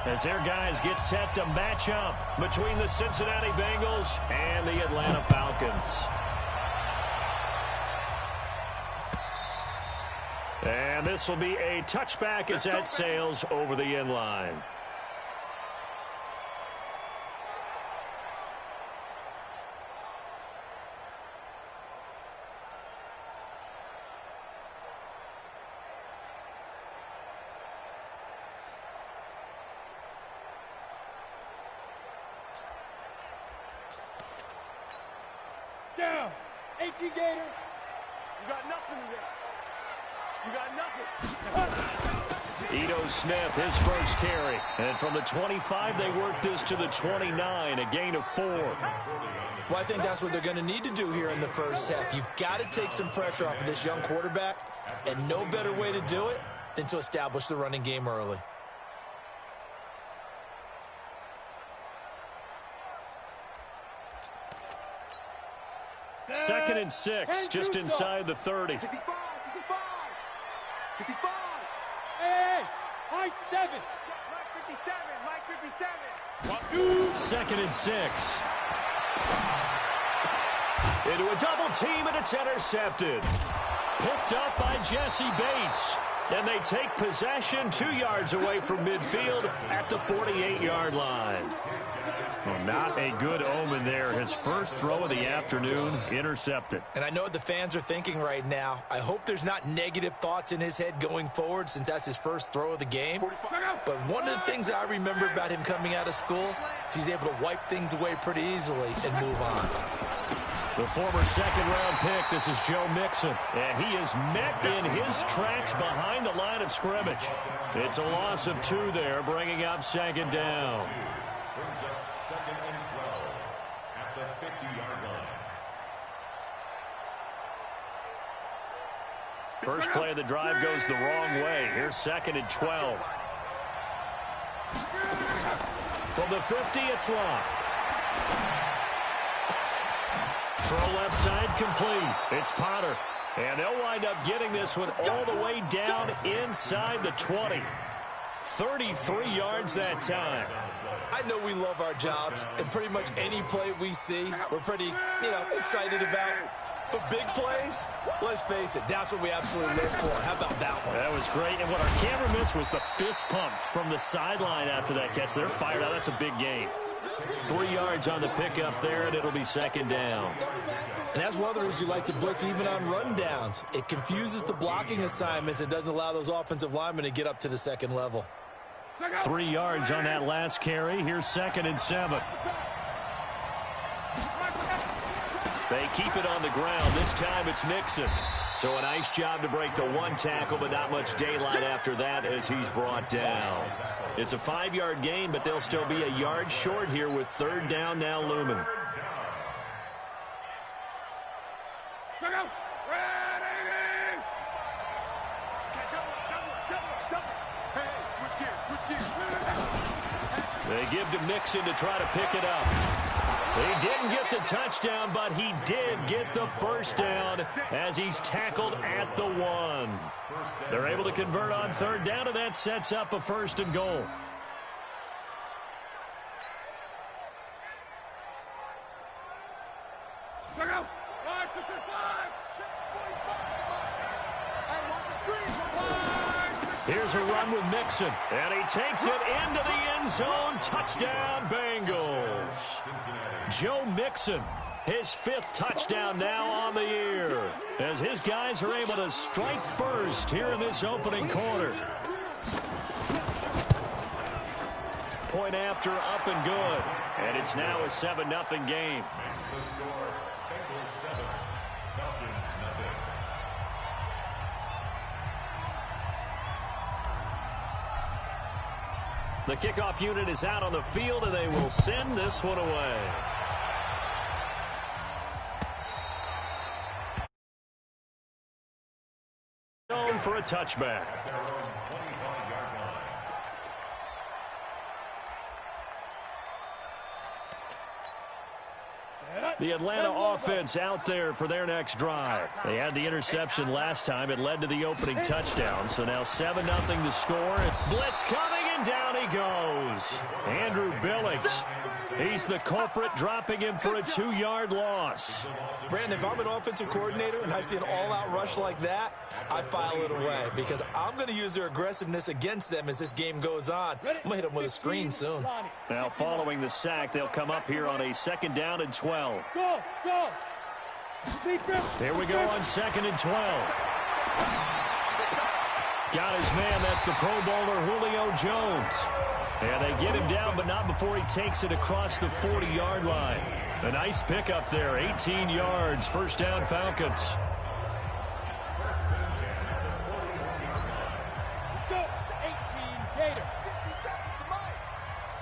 as their guys get set to match up between the Cincinnati Bengals and the Atlanta Falcons. And this will be a touchback as that sails over the end line. Down. 18 Gator. You got nothing today. You got nothing. Ito Smith, his first carry. And from the 25, they work this to the 29, a gain of 4. Well, I think that's what they're going to need to do here in the first half. You've got to take some pressure off of this young quarterback, and no better way to do it than to establish the running game early. Second and 6, just inside the 30. 55. Hey, Mike 7. Mike 57. Second and 6. Into a double team, and it's intercepted. Picked up by Jesse Bates. And they take possession 2 yards away from midfield at the 48-yard line. Well, not a good omen there. His first throw of the afternoon intercepted. And I know what the fans are thinking right now. I hope there's not negative thoughts in his head going forward since that's his first throw of the game. But one of the things I remember about him coming out of school is he's able to wipe things away pretty easily and move on. The former second-round pick, this is Joe Mixon. And he is met in his tracks behind the line of scrimmage. It's a loss of 2 there, bringing up second down. Second and 12 at the 50-yard line. First play of the drive goes the wrong way. Here's second and 12. From the 50, it's locked. Throw left side complete. It's Potter. And they'll wind up getting this one all the way down inside the 20. 33 yards that time. I know we love our jobs, and pretty much any play we see, we're pretty, excited about. But big plays, let's face it, that's what we absolutely live for. How about that one? That was great. And what our camera missed was the fist pump from the sideline after that catch. They're fired out. That's a big gain. 3 yards on the pickup there, and it'll be second down. And that's one of the reasons you like to blitz even on rundowns. It confuses the blocking assignments and doesn't allow those offensive linemen to get up to the second level. 3 yards on that last carry. Here's second and 7. They keep it on the ground. This time it's Mixon. So a nice job to break the 1 tackle, but not much daylight after that as he's brought down. It's a 5-yard gain, but they'll still be a yard short here with third down now looming. They give to Mixon to try to pick it up. He didn't get the touchdown, but he did get the first down as he's tackled at the 1. They're able to convert on third down, and that sets up a first and goal. Here's a run with Mixon, and he takes it into the end zone. Touchdown, Bengals. Joe Mixon, his 5th touchdown now on the year, as his guys are able to strike first here in this opening quarter. Point after, up and good, and it's now a 7-0 game. The kickoff unit is out on the field, and they will send this one away. Known for a touchback. The Atlanta offense out there for their next drive. They had the interception last time. It led to the opening touchdown. So now 7-0 to score. Blitz coming, and down he goes. is Andrew Billings. He's the culprit, dropping him for a 2-yard loss. Brandon, if I'm an offensive coordinator and I see an all-out rush like that, I file it away because I'm going to use their aggressiveness against them as this game goes on. I'm going to hit them with a screen soon. Now, following the sack, they'll come up here on a 2nd down and 12. Go! Here we go on 2nd and 12. Got his man. That's the Pro Bowler Julio Jones. And they get him down, but not before he takes it across the 40-yard line. A nice pickup there, 18 yards, 1st down Falcons. Let's go! 18 Gator.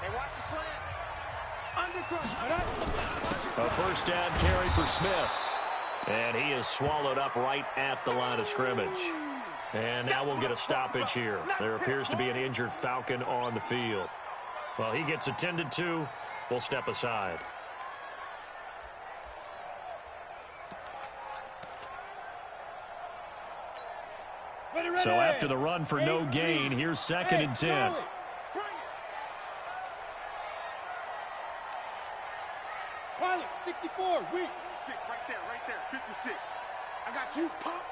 Hey, watch the slant. A 1st down carry for Smith. And he is swallowed up right at the line of scrimmage. And now we'll get a stoppage here. There appears to be an injured Falcon on the field. Well, he gets attended to. We'll step aside. So after the run for no gain, here's 2nd and 10. Pilot, 64, weak. 6, right there, 56. I got you, pop.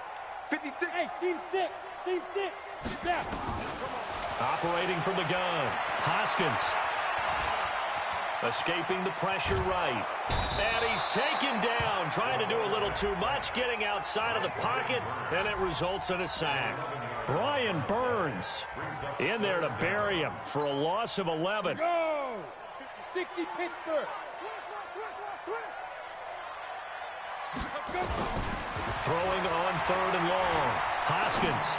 56. Hey, seam 6. Down. Operating from the gun, Hoskins. Escaping the pressure right. And he's taken down, trying to do a little too much, getting outside of the pocket, and it results in a sack. Brian Burns in there to bury him for a loss of 11. Go! 60 Pittsburgh. Throwing on 3rd and long. Hoskins.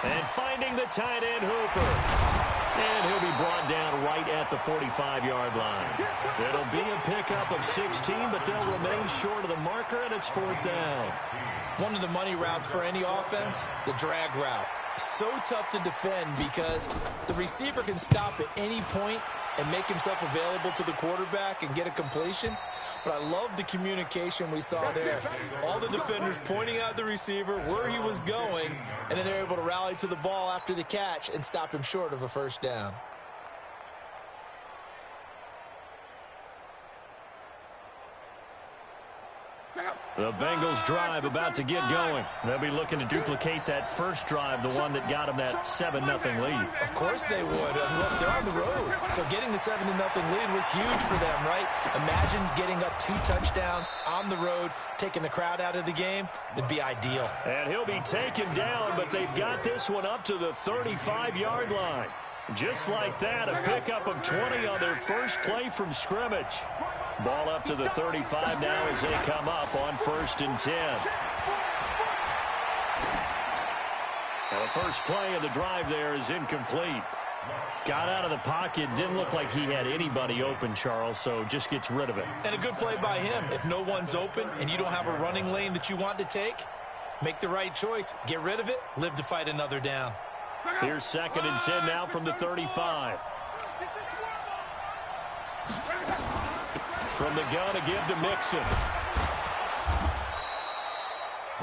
And finding the tight end Hooper. And he'll be brought down right at the 45-yard line. It'll be a pickup of 16, but they'll remain short of the marker, and it's 4th down. One of the money routes for any offense, the drag route. So tough to defend because the receiver can stop at any point and make himself available to the quarterback and get a completion. But I love the communication we saw there. All the defenders pointing out the receiver, where he was going, and then they're able to rally to the ball after the catch and stop him short of a 1st down. The Bengals drive about to get going. They'll be looking to duplicate that first drive, the one that got them that 7-0 lead. Of course they would. And look, they're on the road. So getting the 7-0 lead was huge for them, right? Imagine getting up 2 touchdowns on the road, taking the crowd out of the game. It'd be ideal. And he'll be taken down, but they've got this one up to the 35-yard line. Just like that, a pickup of 20 on their first play from scrimmage. Ball up to the 35 now as they come up on 1st and 10. Now the first play of the drive there is incomplete. Got out of the pocket, didn't look like he had anybody open, Charles, so just gets rid of it. And a good play by him. If no one's open and you don't have a running lane that you want to take, make the right choice. Get rid of it, live to fight another down. Here's 2nd and 10 now from the 35. From the gun to give to Mixon.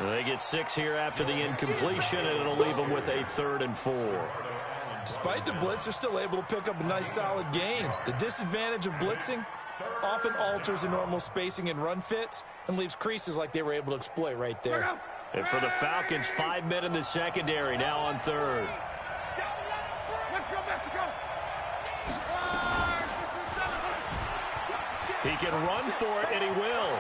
They get 6 here after the incompletion, and it'll leave them with a 3rd and 4. Despite the blitz, they're still able to pick up a nice, solid gain. The disadvantage of blitzing often alters the normal spacing and run fits and leaves creases like they were able to exploit right there. And for the Falcons, 5 men in the secondary, now on 3rd. He can run for it, and he will.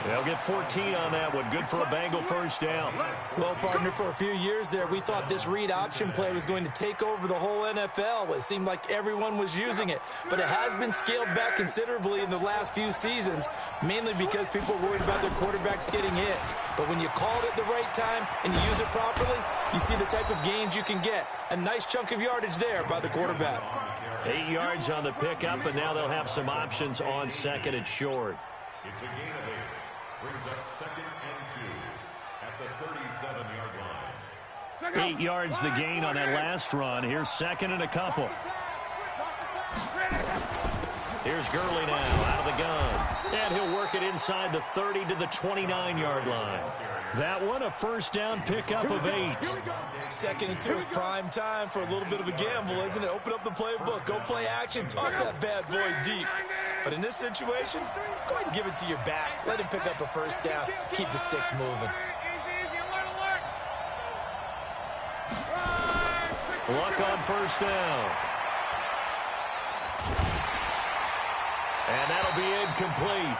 They'll get 14 on that one. Good for a Bengal 1st down. Well, partner, for a few years there, we thought this read option play was going to take over the whole NFL. It seemed like everyone was using it. But it has been scaled back considerably in the last few seasons, mainly because people are worried about their quarterbacks getting hit. But when you call it at the right time and you use it properly, you see the type of gains you can get. A nice chunk of yardage there by the quarterback. 8 yards on the pickup, and now they'll have some options on 2nd and short. It's a gain of 8. Brings up 2nd and 2 at the 37-yard line. 8 yards the gain on that last run. Here's 2nd and a couple. Here's Gurley now out of the gun. And he'll work it inside the 30 to the 29-yard line. That one, a first down pickup of 8. 2nd and 2 is prime time for a little bit of a gamble, isn't it? Open up the playbook, go play action, toss that bad boy deep. But in this situation, go ahead and give it to your back. Let him pick up a first down. Keep the sticks moving. Luck on first down. And that'll be incomplete.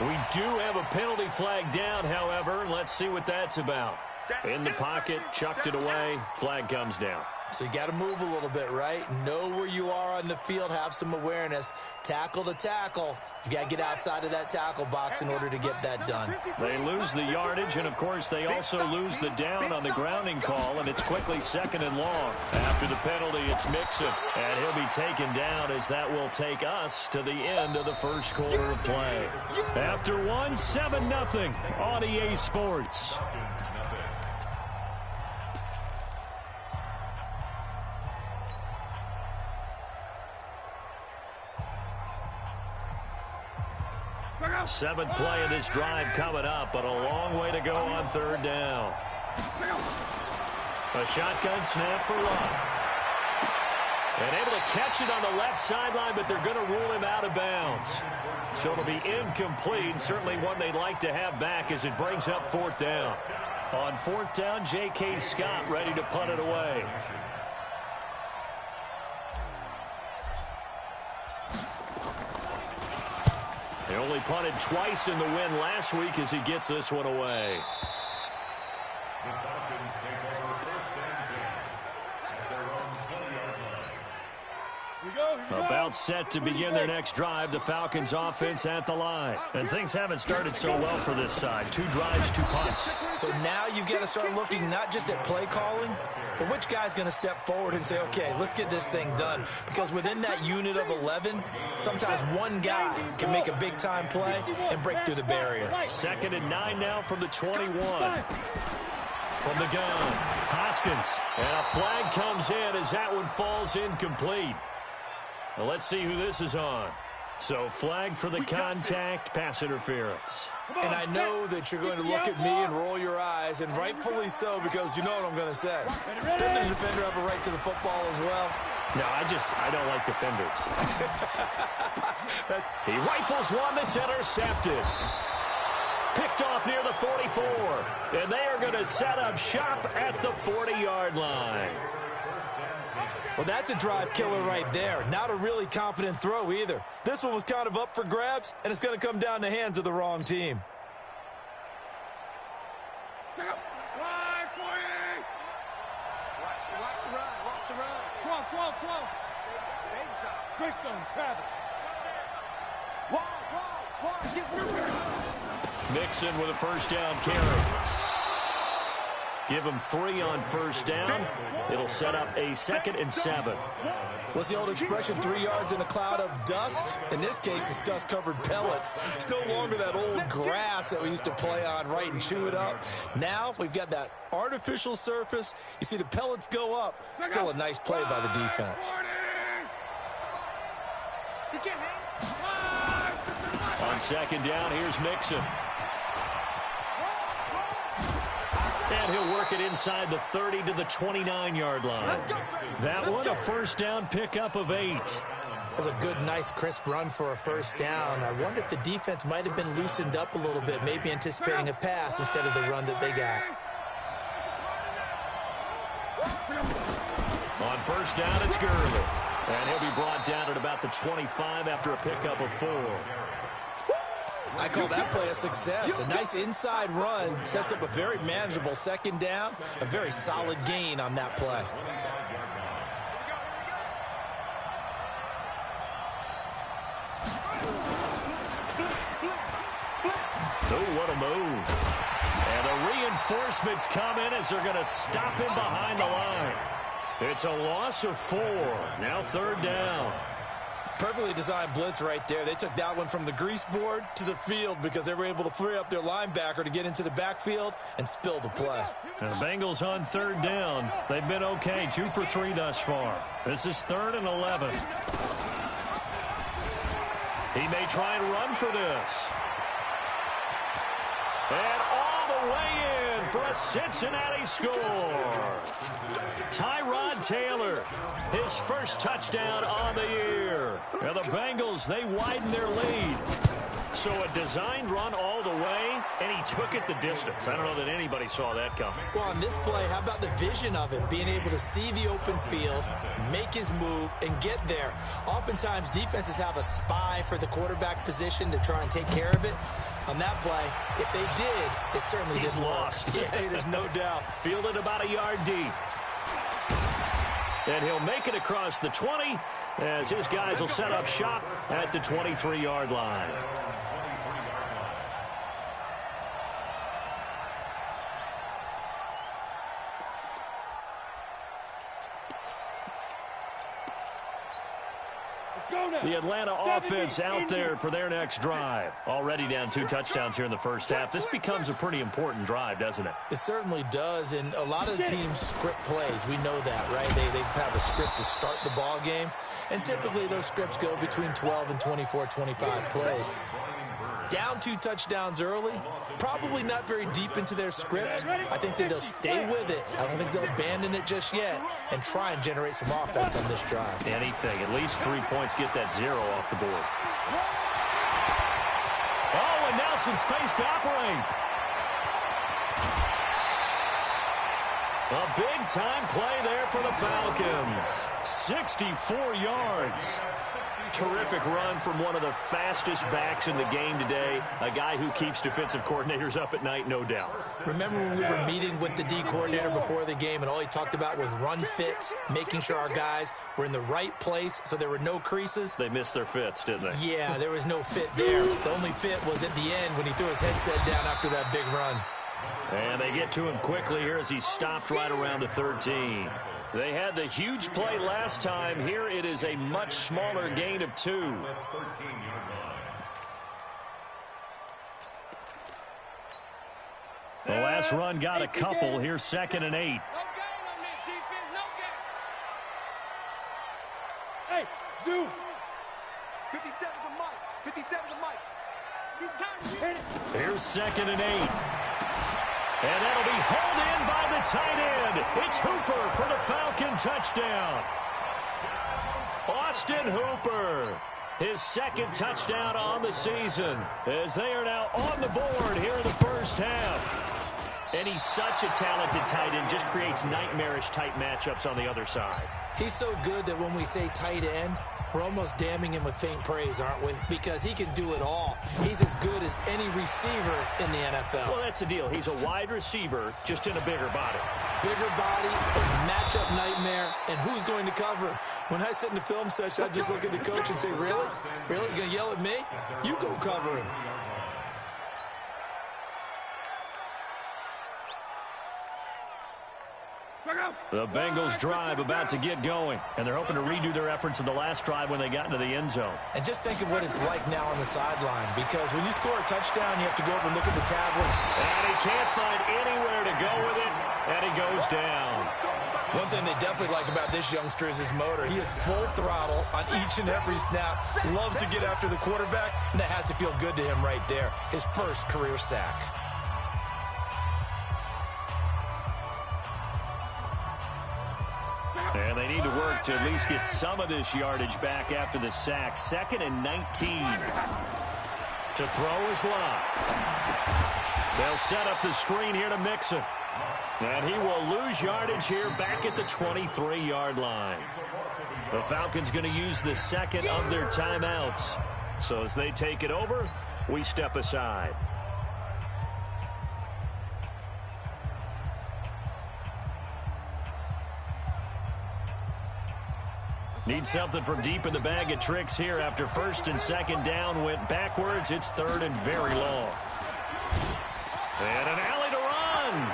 We do have a penalty flag down, however. Let's see what that's about. In the pocket, chucked it away, flag comes down. So you got to move a little bit, right? Know where you are on the field, have some awareness. Tackle to tackle. You got to get outside of that tackle box in order to get that done. They lose the yardage, and of course they also lose the down on the grounding call, and it's quickly 2nd and long. After the penalty, it's Mixon, and he'll be taken down as that will take us to the end of the first quarter of play. After one, 7-0 on EA Sports. Seventh play of this drive coming up, but a long way to go on 3rd down. A shotgun snap for Luck. And able to catch it on the left sideline, but they're going to rule him out of bounds. So it'll be incomplete, certainly one they'd like to have back as it brings up 4th down. On 4th down, J.K. Scott ready to punt it away. He only punted twice in the win last week as he gets this one away. The Falcons take over 1st and 10 at their own 20-yard line. About set to begin their next drive, the Falcons offense at the line. And things haven't started so well for this side. 2 drives, 2 punts. So now you've got to start looking not just at play calling, but which guy's going to step forward and say, okay, let's get this thing done. Because within that unit of 11, sometimes one guy can make a big-time play and break through the barrier. 2nd and 9 now from the 21. From the gun, Hoskins. And a flag comes in as that one falls incomplete. Well, let's see who this is on. So flag for the contact, pass interference. And I know that you're going to look at me and roll your eyes, and rightfully so, because you know what I'm going to say. Doesn't the defender have a right to the football as well? No, I don't like defenders. He rifles one that's intercepted. Picked off near the 44. And they are going to set up shop at the 40-yard line. Well, that's a drive killer right there. Not a really confident throw either. This one was kind of up for grabs, and it's going to come down the hands of the wrong team. Watch the run. Come on. Greystone, Travis. Mixon with a first down carry. Give him 3 on first down. It'll set up a 2nd and 7. What's the old expression, 3 yards in a cloud of dust? In this case, it's dust-covered pellets. It's no longer that old grass that we used to play on, right, and chew it up. Now we've got that artificial surface. You see the pellets go up. Still a nice play by the defense. On 2nd down, here's Mixon. And he'll work it inside the 30 to the 29-yard line. That one, a first down pickup of 8. That's a good, nice, crisp run for a first down. I wonder if the defense might have been loosened up a little bit, maybe anticipating a pass instead of the run that they got. On first down, it's Gurley. And he'll be brought down at about the 25 after a pickup of 4. I call that play a success. A nice inside run sets up a very manageable 2nd down. A very solid gain on that play. Oh, what a move. And the reinforcements come in as they're going to stop him behind the line. It's a loss of 4. Now 3rd down. Perfectly designed blitz right there. They took that one from the grease board to the field because they were able to free up their linebacker to get into the backfield and spill the play. And the Bengals on 3rd down. They've been okay, 2 for 3 thus far. This is 3rd and 11. He may try and run for this. And all the way in for a Cincinnati score. Tyrod Taylor, his first touchdown on the year. And the Bengals, they widen their lead. So a designed run all the way, and he took it the distance. I don't know that anybody saw that coming. Well, on this play, how about the vision of it? Being able to see the open field, make his move, and get there. Oftentimes, defenses have a spy for the quarterback position to try and take care of it. On that play, if they did, it certainly He's didn't lost. work. Yeah, there's no doubt. Fielded about a yard deep. And he'll make it across the 20 as his guys will set up shop at the 23-yard line. The Atlanta offense out there for their next drive. Already down 2 touchdowns here in the first half. This becomes a pretty important drive, doesn't it? It certainly does, and a lot of the teams script plays. We know that, right? They have a script to start the ball game, and typically those scripts go between 12 and 24, 25 plays. Down 2 touchdowns early, probably not very deep into their script. I think that they'll stay with it. I don't think they'll abandon it just yet and try and generate some offense on this drive. Anything. At least 3 points, get that 0 off the board. Oh, and now some space to operate. A big-time play there for the Falcons. 64 yards. Terrific run from one of the fastest backs in the game today. A guy who keeps defensive coordinators up at night, no doubt. Remember when we were meeting with the D coordinator before the game and all he talked about was run fits, making sure our guys were in the right place so there were no creases? They missed their fits, didn't they? Yeah, there was no fit there. The only fit was at the end when he threw his headset down after that big run. And they get to him quickly here as he stopped right around the 13. They had the huge play last time. Here it is a much smaller gain of 2. The last run got a couple. Here's 2nd and 8. No gain on this defense. No gain. Hey, Zoo. 57 to Mike. 57 to Mike. He's time to hit it. Here's 2nd and 8. And that'll be hauled in by the tight end. It's Hooper for the Falcon touchdown. Austin Hooper, his 2nd touchdown on the season, as they are now on the board here in the first half. And he's such a talented tight end, just creates nightmarish-type matchups on the other side. He's so good that when we say tight end, we're almost damning him with faint praise, aren't we? Because he can do it all. He's as good as any receiver in the NFL. Well, that's the deal. He's a wide receiver, just in a bigger body. Bigger body, a matchup nightmare, and who's going to cover? When I sit in the film session, I just look at the coach and say, really? Really? You're going to yell at me? You go cover him. The Bengals drive about to get going, and they're hoping to redo their efforts in the last drive when they got into the end zone. And just think of what it's like now on the sideline, because when you score a touchdown, you have to go over and look at the tablets. And he can't find anywhere to go with it, and he goes down. One thing they definitely like about this youngster is his motor. He is full throttle on each and every snap. Loves to get after the quarterback, and that has to feel good to him right there. His first career sack. And they need to work to at least get some of this yardage back after the sack. 2nd and 19. To throw is Lott. They'll set up the screen here to Mixon. And he will lose yardage here back at the 23-yard line. The Falcons going to use the 2nd of their timeouts. So as they take it over, we step aside. Need something from deep in the bag of tricks here after 1st and 2nd down went backwards. It's 3rd and very long. And an alley to run.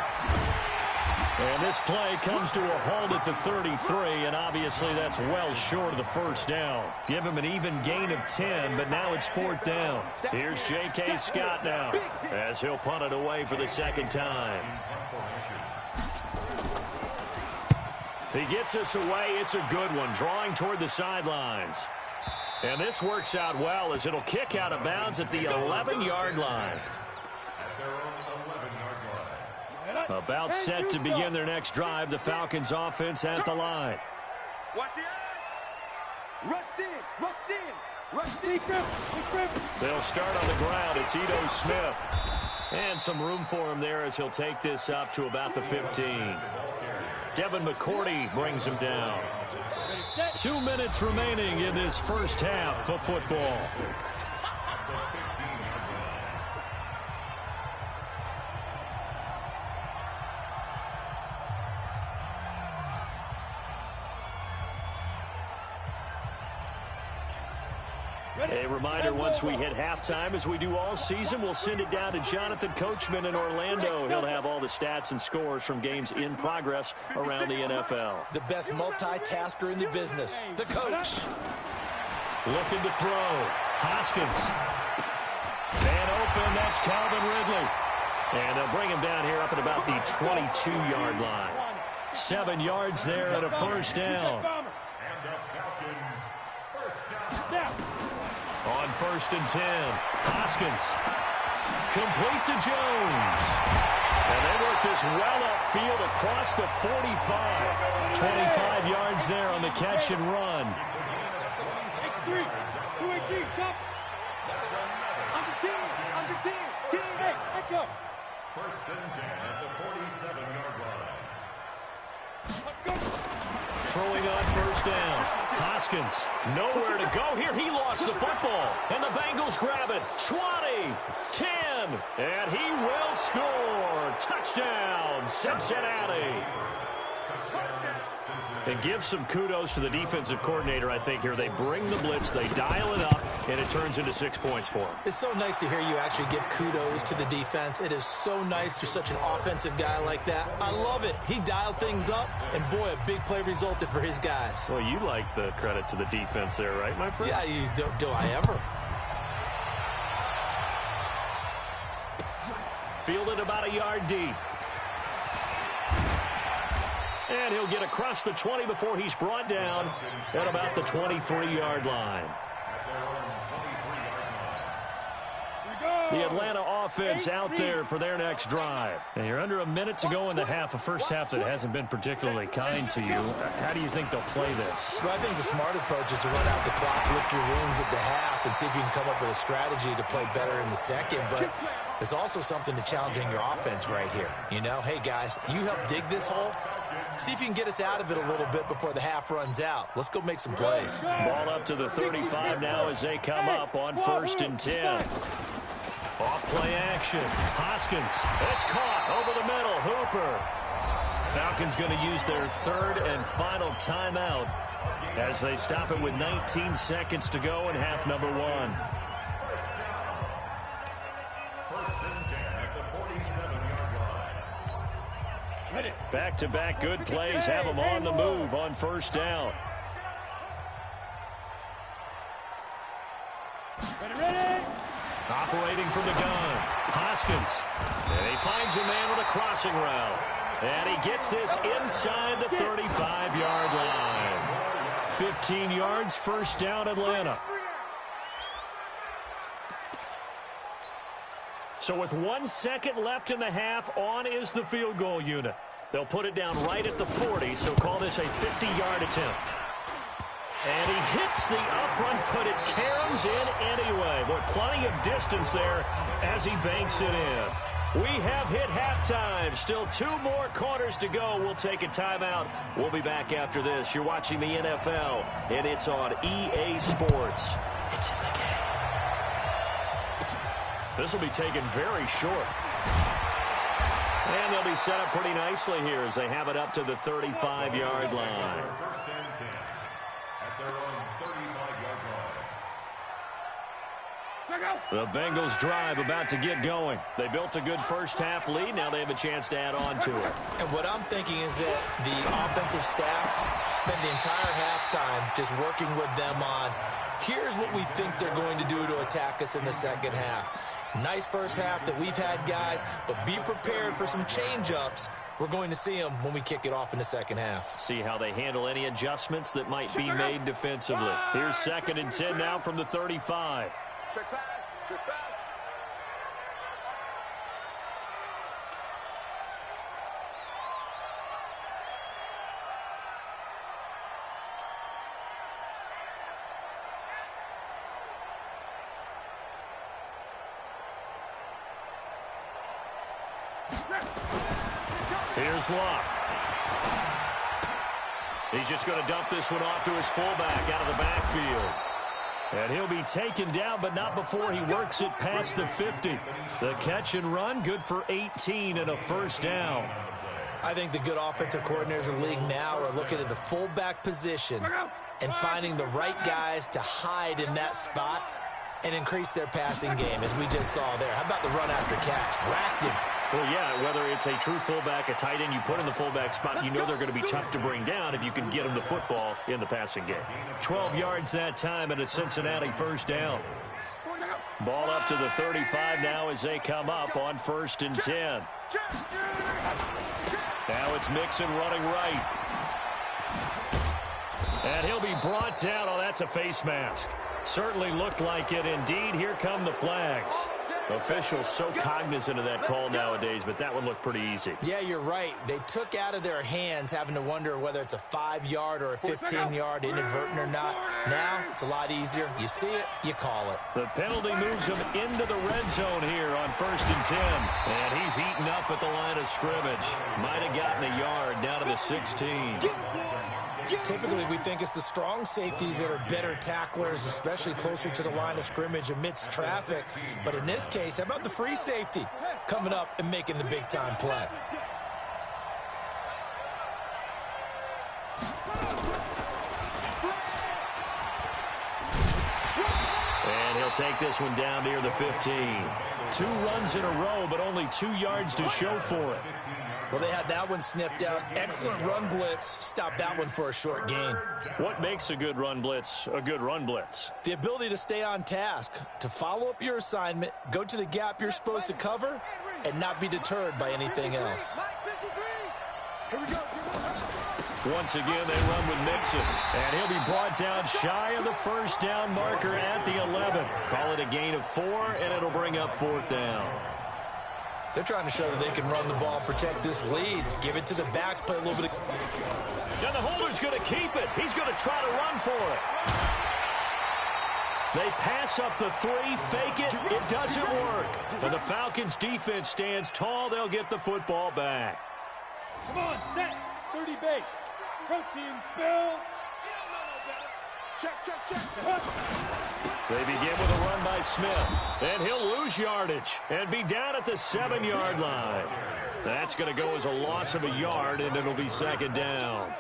And this play comes to a halt at the 33, and obviously that's well short of the first down. Give him an even gain of 10, but now it's 4th down. Here's J.K. Scott now as he'll punt it away for the 2nd time. He gets us away. It's a good one, drawing toward the sidelines. And this works out well as it'll kick out of bounds at the 11-yard line. About set to begin their next drive, the Falcons offense at the line. Watch the eye. Rush in, rush in, rush in. They'll start on the ground. It's Ito Smith. And some room for him there as he'll take this up to about the 15. Devin McCourty brings him down. 2 minutes remaining in this first half of football. A reminder, once we hit halftime, as we do all season, we'll send it down to Jonathan Coachman in Orlando. He'll have all the stats and scores from games in progress around the NFL. The best multitasker in the business, the coach. Looking to throw. Hoskins. And open, that's Calvin Ridley. And they'll bring him down here up at about the 22-yard line. 7 yards there and a first down. On 1st and 10, Hoskins. Complete to Jones. And they work this well upfield across the 45. 25 yards there on the catch and run. X3, 218, chop. Under 10, hey, echo. 1st and 10 at the 47-yard line. Throwing on 1st down. Hoskins, nowhere to go here. He lost the football. And the Bengals grab it. 20, 10, and he will score. Touchdown, Cincinnati. And give some kudos to the defensive coordinator, I think, here. They bring the blitz, they dial it up, and it turns into 6 points for him. It's so nice to hear you actually give kudos to the defense. It is so nice. You're such an offensive guy like that. I love it. He dialed things up, and boy, a big play resulted for his guys. Well, you like the credit to the defense there, right, my friend? Yeah, you do I ever. Fielded about a yard deep. And he'll get across the 20 before he's brought down at about the 23-yard line. The Atlanta offense out there for their next drive. And you're under a minute to go in the half, a first half that hasn't been particularly kind to you. How do you think they'll play this? Well, I think the smart approach is to run out the clock, lick your wounds at the half, and see if you can come up with a strategy to play better in the second. But there's also something to challenging your offense right here. You know, hey, guys, you help dig this hole. See if you can get us out of it a little bit before the half runs out. Let's go make some plays. Ball up to the 35 now as they come up on 1st and 10. Off play action. Hoskins. It's caught over the middle. Hooper. Falcons going to use their 3rd and final timeout as they stop it with 19 seconds to go in half number 1. Back-to-back good plays have them on the move on 1st down. Ready. Operating from the gun, Hoskins. And he finds a man with a crossing route. And he gets this inside the 35-yard line. 15 yards, 1st down, Atlanta. So with 1 second left in the half, on is the field goal unit. They'll put it down right at the 40, so call this a 50-yard attempt. And he hits the upright, but it caroms in anyway. But plenty of distance there as he banks it in. We have hit halftime. Still 2 more quarters to go. We'll take a timeout. We'll be back after this. You're watching the NFL, and it's on EA Sports. It's in the game. This will be taken very short. And they'll be set up pretty nicely here as they have it up to the 35-yard line. The Bengals drive about to get going. They built a good first half lead. Now they have a chance to add on to it. And what I'm thinking is that the offensive staff spent the entire halftime just working with them on, here's what we think they're going to do to attack us in the second half. Nice first half that we've had, guys, but be prepared for some change-ups. We're going to see them when we kick it off in the second half. See how they handle any adjustments that might be made defensively. Here's 2nd and 10 now from the 35. Check pass. Check pass. Here's Locke. He's just going to dump this one off to his fullback out of the backfield. And he'll be taken down, but not before he works it past the 50. The catch and run, good for 18 and a first down. I think the good offensive coordinators in the league now are looking at the fullback position and finding the right guys to hide in that spot and increase their passing game, as we just saw there. How about the run after catch? Racked him. Well, yeah, whether it's a true fullback, a tight end you put in the fullback spot, you know they're going to be tough to bring down if you can get them the football in the passing game. 12 yards that time and a Cincinnati first down. Ball up to the 35 now as they come up on 1st and 10. Now it's Mixon running right. And he'll be brought down. Oh, that's a face mask. Certainly looked like it indeed. Here come the flags. Officials so cognizant of that call nowadays, but that one looked pretty easy. Yeah, you're right. They took out of their hands having to wonder whether it's a 5-yard or a 15-yard inadvertent or not. Now it's a lot easier. You see it, you call it. The penalty moves him into the red zone here on 1st and 10. And he's eaten up at the line of scrimmage. Might have gotten a yard down to the 16. Typically, we think it's the strong safeties that are better tacklers, especially closer to the line of scrimmage amidst traffic. But in this case, how about the free safety coming up and making the big-time play? And he'll take this one down near the 15. 2 runs in a row, but only 2 yards to show for it. Well, they had that one sniffed out. Excellent run blitz. Stopped that one for a short gain. What makes a good run blitz a good run blitz? The ability to stay on task, to follow up your assignment, go to the gap you're supposed to cover, and not be deterred by anything else. Once again, they run with Mixon. And he'll be brought down shy of the first down marker at the 11. Call it a gain of 4, and it'll bring up 4th down. They're trying to show that they can run the ball, protect this lead, give it to the backs, play a little bit of... And the holder's going to keep it. He's going to try to run for it. They pass up the 3, fake it. It doesn't work. And the Falcons' defense stands tall. They'll get the football back. Come on, set. 30 base. Protein spill. Check. They begin with a run by Smith. And he'll lose yardage and be down at the 7-yard line. That's going to go as a loss of a yard, and it'll be 2nd down.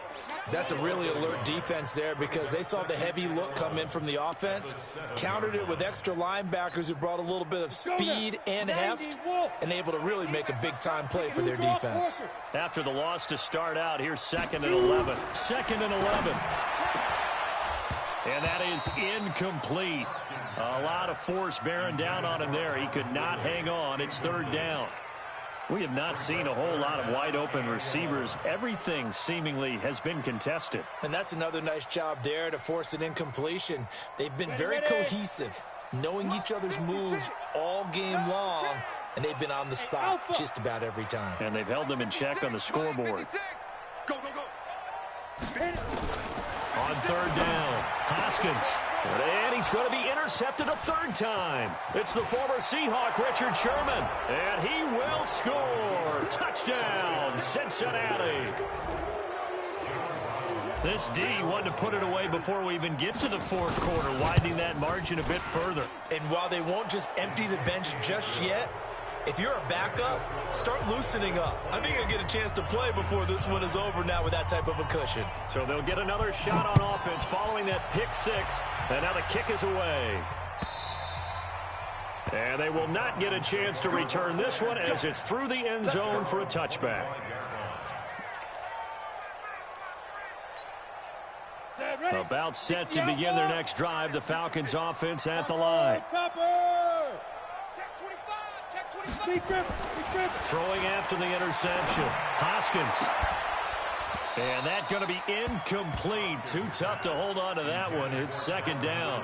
That's a really alert defense there because they saw the heavy look come in from the offense, countered it with extra linebackers who brought a little bit of speed and heft, and able to really make a big-time play for their defense. After the loss to start out, here's 2nd and 11. 2nd and 11. And that is incomplete. A lot of force bearing down on him there. He could not hang on. It's 3rd down. We have not seen a whole lot of wide-open receivers. Everything seemingly has been contested. And that's another nice job there to force an incompletion. They've been very cohesive, knowing each other's moves all game long, and they've been on the spot just about every time. And they've held them in check on the scoreboard. Go. On 3rd down, Hoskins. And he's going to be intercepted a 3rd time. It's the former Seahawk, Richard Sherman. And he will score. Touchdown, Cincinnati. This D wanted to put it away before we even get to the 4th quarter, widening that margin a bit further. And while they won't just empty the bench just yet, if you're a backup, start loosening up. I think you'll get a chance to play before this one is over now with that type of a cushion. So they'll get another shot on offense following that pick 6. And now the kick is away. And they will not get a chance to return this one as it's through the end zone for a touchback. About set to begin their next drive. The Falcons offense at the line. Throwing after the interception. Hoskins. And that's going to be incomplete. Too tough to hold on to that one. It's second down.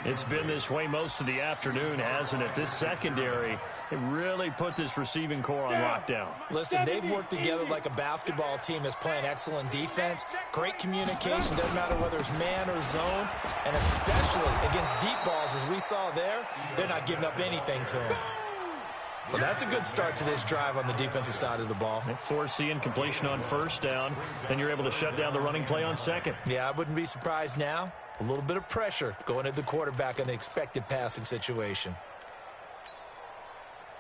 It's been this way most of the afternoon, hasn't it? This secondary, it really put this receiving core on lockdown. Listen, they've worked together like a basketball team that's playing excellent defense. Great communication, doesn't matter whether it's man or zone. And especially against deep balls, as we saw there, they're not giving up anything to them. Well, that's a good start to this drive on the defensive side of the ball. Forcing incompletion on first down, then you're able to shut down the running play on second. Yeah, I wouldn't be surprised now. A little bit of pressure going at the quarterback in the expected passing situation.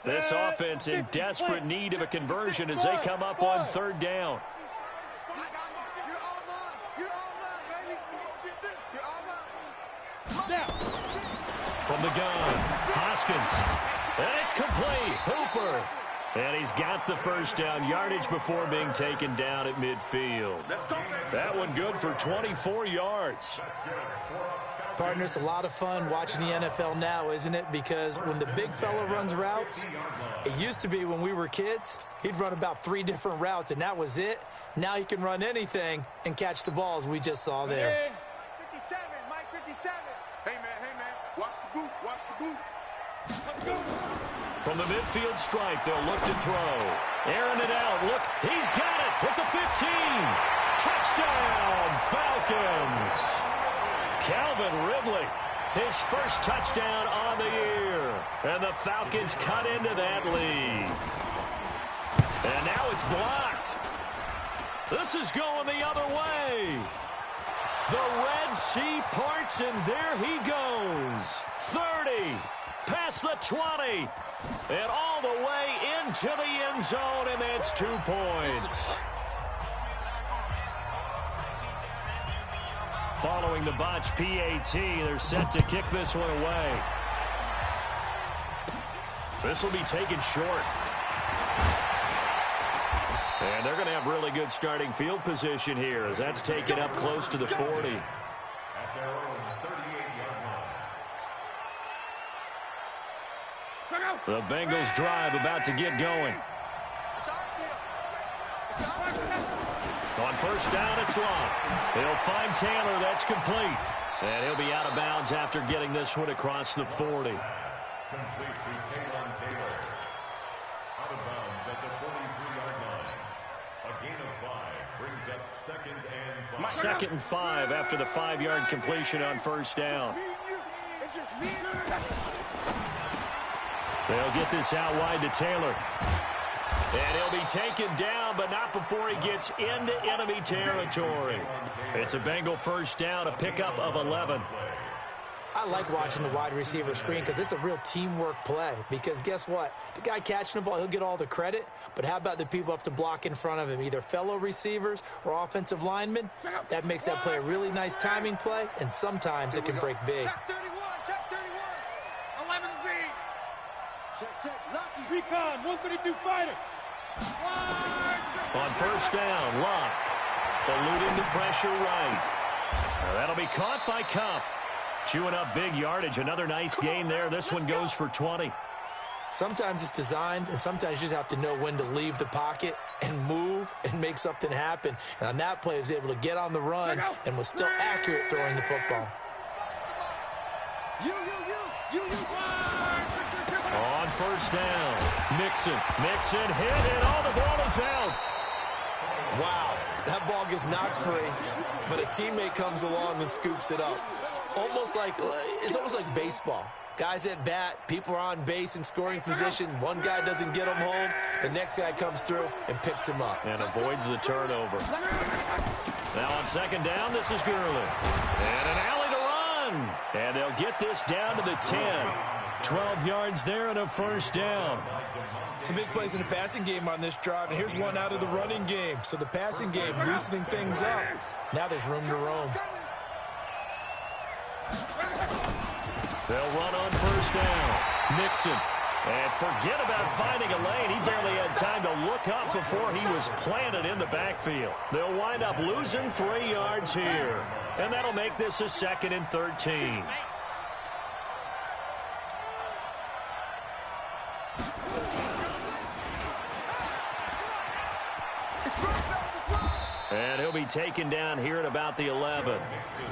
This offense in desperate need of a conversion as they come up on third down. From the gun, Hoskins. And it's complete. Hooper. And he's got the first down yardage before being taken down at midfield. That one good for 24 yards. Partner, it's a lot of fun watching the NFL now, isn't it? Because when the big fella runs routes, it used to be when we were kids, he'd run about 3 different routes, and that was it. Now he can run anything and catch the ball, as we just saw there. 57, Mike 57. Hey, man, watch the boot, watch the boot. From the midfield stripe, they'll look to throw. Airing it out. Look, he's got it at the 15. Touchdown, Falcons. Calvin Ridley, his first touchdown on the year. And the Falcons cut into that lead. And now it's blocked. This is going the other way. The Red Sea parts, and there he goes. 30. Past the 20, and all the way into the end zone, and that's 2 points. Following the botched PAT, they're set to kick this one away. This will be taken short. And they're going to have really good starting field position here, as that's taken up close to the 40. The Bengals drive about to get going. On first down, it's Long. He'll find Taylor. That's complete. And he'll be out of bounds after getting this one across the 40. Complete to Taylor. Out of bounds at the 43-yard line. A gain of 5 brings up second and 5. Second and 5 after the 5-yard completion on first down. It's just me and you. They'll get this out wide to Taylor. And he'll be taken down, but not before he gets into enemy territory. It's a Bengal first down, a pickup of 11. I like watching the wide receiver screen because it's a real teamwork play. Because guess what? The guy catching the ball, he'll get all the credit. But how about the people up to block in front of him, either fellow receivers or offensive linemen? That makes that play a really nice timing play, and sometimes it can break big. Check 31, check 31. 11 B. Check. Lucky. Recon, 132 fighter. On first down, Locke eluding the pressure right. Now that'll be caught by Cup. Chewing up big yardage. Another nice gain there. This one goes for 20. Sometimes it's designed, and sometimes you just have to know when to leave the pocket and move and make something happen. And on that play, he was able to get on the run and was still accurate throwing the football. You. On first down, Mixon hit, and all the ball is out. Wow, that ball gets knocked free, but a teammate comes along and scoops it up. It's almost like baseball. Guys at bat, people are on base in scoring position. One guy doesn't get him home, the next guy comes through and picks him up. And avoids the turnover. Now on second down, this is Gurley. And an alley to run. And they'll get this down to the 10. 12 yards there and a first down. Some big plays in the passing game on this drive, and here's one out of the running game. So the passing game loosening things up. Now there's room to roam. They'll run on first down. Mixon. And forget about finding a lane. He barely had time to look up before he was planted in the backfield. They'll wind up losing 3 yards here. And that'll make this a 2nd and 13. And he'll be taken down here at about the 11.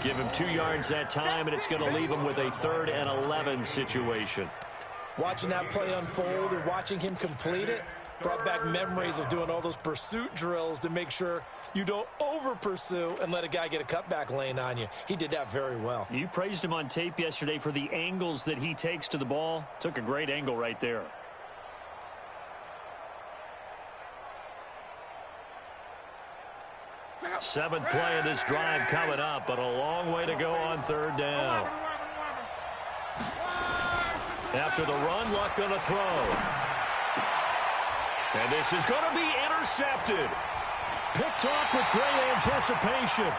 Give him 2 yards that time, and it's going to leave him with a 3rd and 11 situation. Watching that play unfold and watching him complete it brought back memories of doing all those pursuit drills to make sure you don't over-pursue and let a guy get a cutback lane on you. He did that very well. You praised him on tape yesterday for the angles that he takes to the ball. Took a great angle right there. Seventh play of this drive coming up, but a long way to go on 3rd down. After the run, Luck going to throw. And this is going to be intercepted. Picked off with great anticipation.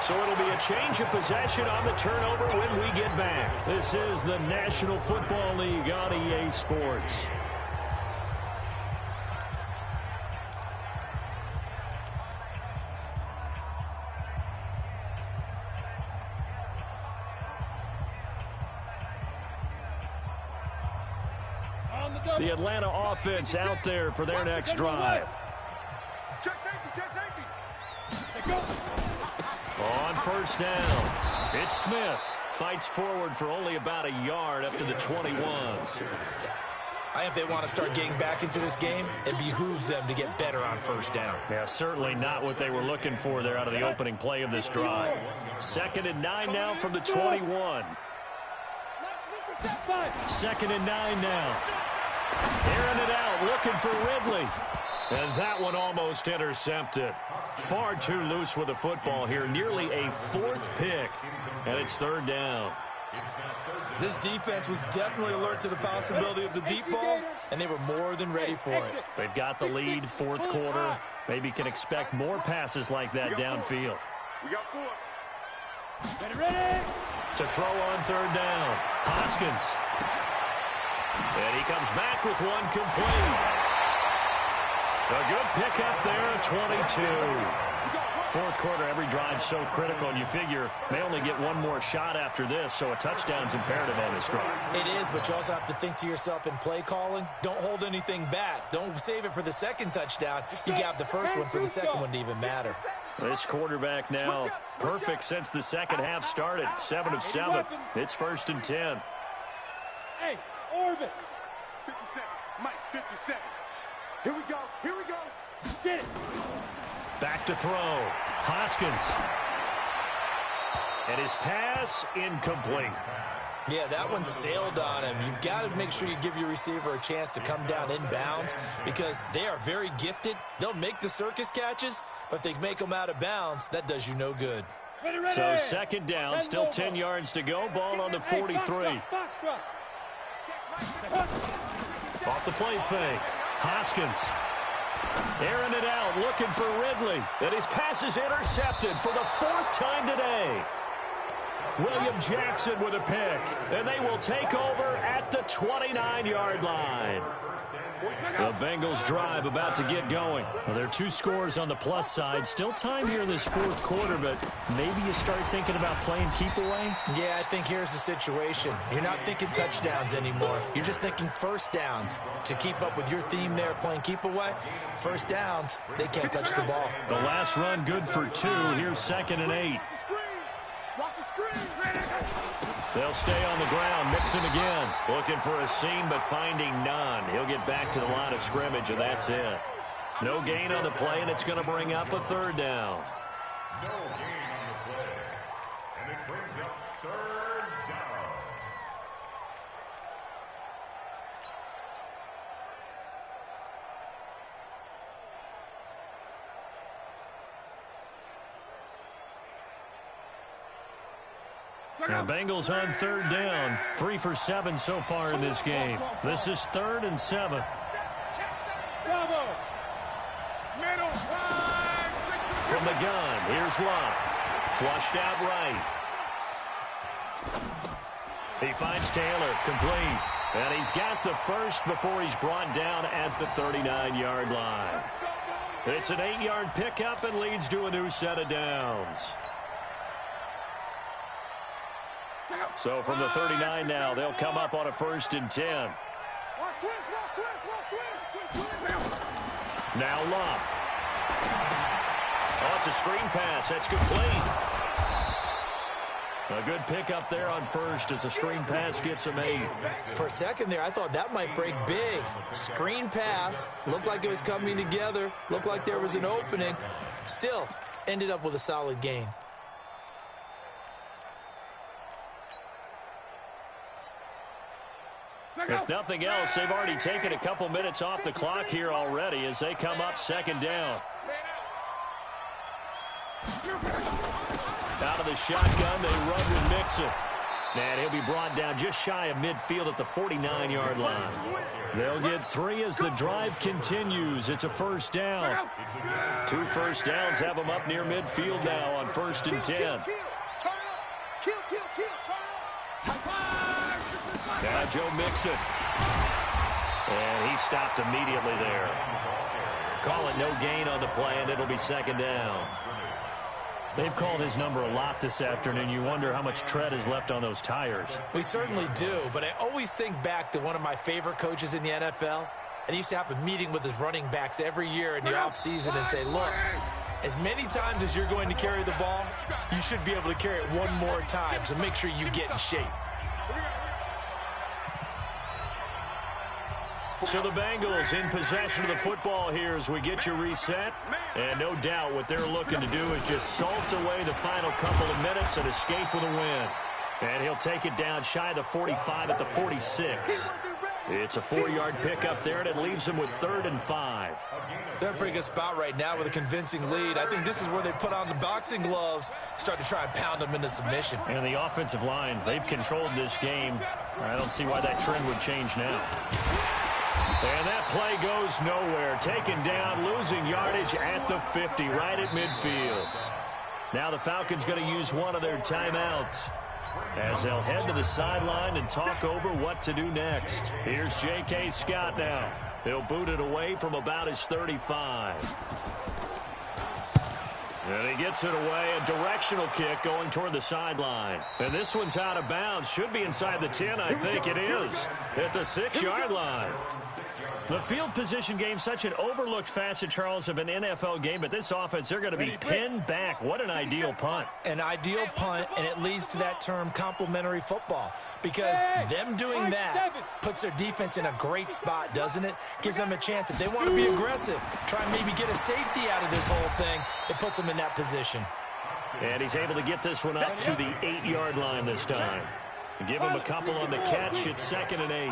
So it'll be a change of possession on the turnover when we get back. This is the National Football League on EA Sports. The Atlanta offense out there for their next drive. Check safety. On 1st down, it's Smith. Fights forward for only about a yard up to the 21. I think if they want to start getting back into this game, it behooves them to get better on 1st down. Yeah, certainly not what they were looking for there out of the opening play of this drive. 2nd and 9 now from the 21. 2nd and 9 now. Airing it out, looking for Ridley. And that one almost intercepted. Far too loose with the football here. Nearly a 4th pick. And it's 3rd down. This defense was definitely alert to the possibility of the deep ball, and they were more than ready for it. They've got the lead, 4th quarter. Maybe can expect more passes like that downfield. We got 4. Ready. To throw on 3rd down. Hoskins. And he comes back with one complete. A good pickup there at 22. 4th quarter, every drive's so critical, and you figure they only get one more shot after this, so a touchdown's imperative on this drive. It is, but you also have to think to yourself in play calling, don't hold anything back. Don't save it for the 2nd touchdown. You got the 1st one for the 2nd one to even matter. This quarterback now perfect since the 2nd half started. 7 of 7. It's 1st and 10. Hey, Orbit. 57. Mike, 57. Here we go. Here we go. Get it. Back to throw. Hoskins. And his pass incomplete. Yeah, that one sailed on him. You've got to make sure you give your receiver a chance to come down inbounds because they are very gifted. They'll make the circus catches, but if they make them out of bounds, that does you no good. So 2nd down, still 10 yards to go. Ball on the 43. Off the play fake. Hoskins. Airing it out, looking for Ridley. And his pass is intercepted for the 4th time today. William Jackson with a pick. And they will take over at the 29-yard line. The Bengals drive about to get going. Well, there are 2 scores on the plus side. Still time here in this 4th quarter, but maybe you start thinking about playing keep away? Yeah, I think here's the situation. You're not thinking touchdowns anymore. You're just thinking 1st downs. To keep up with your theme there, playing keep away, 1st downs, they can't touch the ball. The last run good for 2. Here's 2nd and 8. Watch the screen. They'll stay on the ground, mixing again. Looking for a seam, but finding none. He'll get back to the line of scrimmage, and that's it. No gain on the play, and it's going to bring up a 3rd down. No gain on the play. And it brings up 3rd down. Now Bengals on 3rd down. 3 for 7 so far in this game. This is 3rd and 7. From the gun, here's Luck. Flushed out right. He finds Taylor, complete. And he's got the 1st before he's brought down at the 39-yard line. It's an 8-yard pickup and leads to a new set of downs. So from the 39 now, they'll come up on a 1st and 10. Now Luck. Oh, it's a screen pass. That's complete. A good pickup there on first as a screen pass gets him 8. For a second there, I thought that might break big. Screen pass. Looked like it was coming together. Looked like there was an opening. Still, ended up with a solid game. If nothing else, they've already taken a couple minutes off the clock here already as they come up second down. Out of the shotgun, they run with Mixon. And he'll be brought down just shy of midfield at the 49-yard line. They'll get 3 as the drive continues. It's a first down. 2 first downs have them up near midfield now on 1st and 10. Now Joe Mixon. And he stopped immediately there. Call it no gain on the play, and it'll be second down. They've called his number a lot this afternoon. You wonder how much tread is left on those tires. We certainly do, but I always think back to one of my favorite coaches in the NFL. And he used to have a meeting with his running backs every year in the offseason and say, look, as many times as you're going to carry the ball, you should be able to carry it one more time, so make sure you get in shape. So the Bengals in possession of the football here as we get you reset. And no doubt what they're looking to do is just salt away the final couple of minutes and escape with a win. And he'll take it down shy of the 45 at the 46. It's a 4-yard pickup there, and it leaves them with 3rd and 5. They're in a pretty good spot right now with a convincing lead. I think this is where they put on the boxing gloves, start to try and pound them into submission. And the offensive line, they've controlled this game. I don't see why that trend would change now. And that play goes nowhere. Taken down, losing yardage at the 50, right at midfield. Now the Falcons going to use one of their timeouts as they'll head to the sideline and talk over what to do next. Here's J.K. Scott now. He'll boot it away from about his 35. And he gets it away. A directional kick going toward the sideline. And this one's out of bounds. Should be inside the 10, I think it is. At the 6-yard line. The field position game, such an overlooked facet, Charles, of an NFL game. But this offense, they're going to be pinned back. What an ideal punt. An ideal punt, and it leads to that term complementary football. Because them doing that puts their defense in a great spot, doesn't it? Gives them a chance. If they want to be aggressive, try and maybe get a safety out of this whole thing, it puts them in that position. And he's able to get this one up to the 8-yard line this time. Give him a couple on the catch. It's 2nd and 8.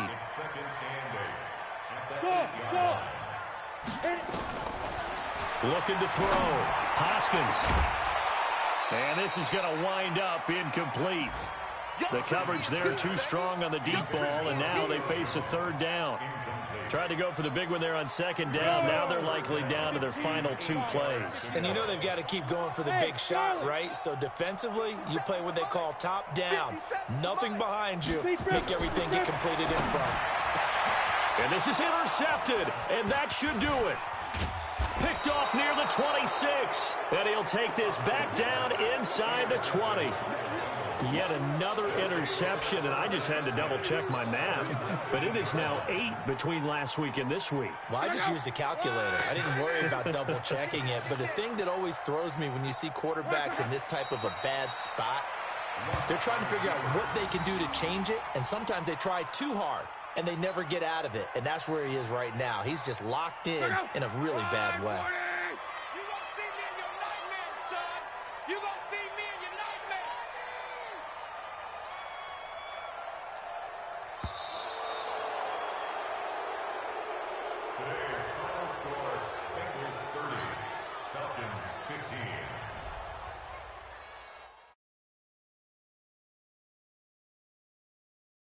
Looking to throw. Hoskins. And this is going to wind up incomplete. The coverage there too strong on the deep ball, and now they face a 3rd down. Tried to go for the big one there on 2nd down. Now they're likely down to their final 2 plays. And you know they've got to keep going for the big shot, right? So defensively, you play what they call top down. Nothing behind you. Make everything get completed in front. And this is intercepted, and that should do it. Picked off near the 26, and he'll take this back down inside the 20. Yet another interception, and I just had to double-check my math. But it is now 8 between last week and this week. Well, I just used a calculator. I didn't worry about double-checking it. But the thing that always throws me when you see quarterbacks in this type of a bad spot, they're trying to figure out what they can do to change it, and sometimes they try too hard, and they never get out of it. And that's where he is right now. He's just locked in a really bad way.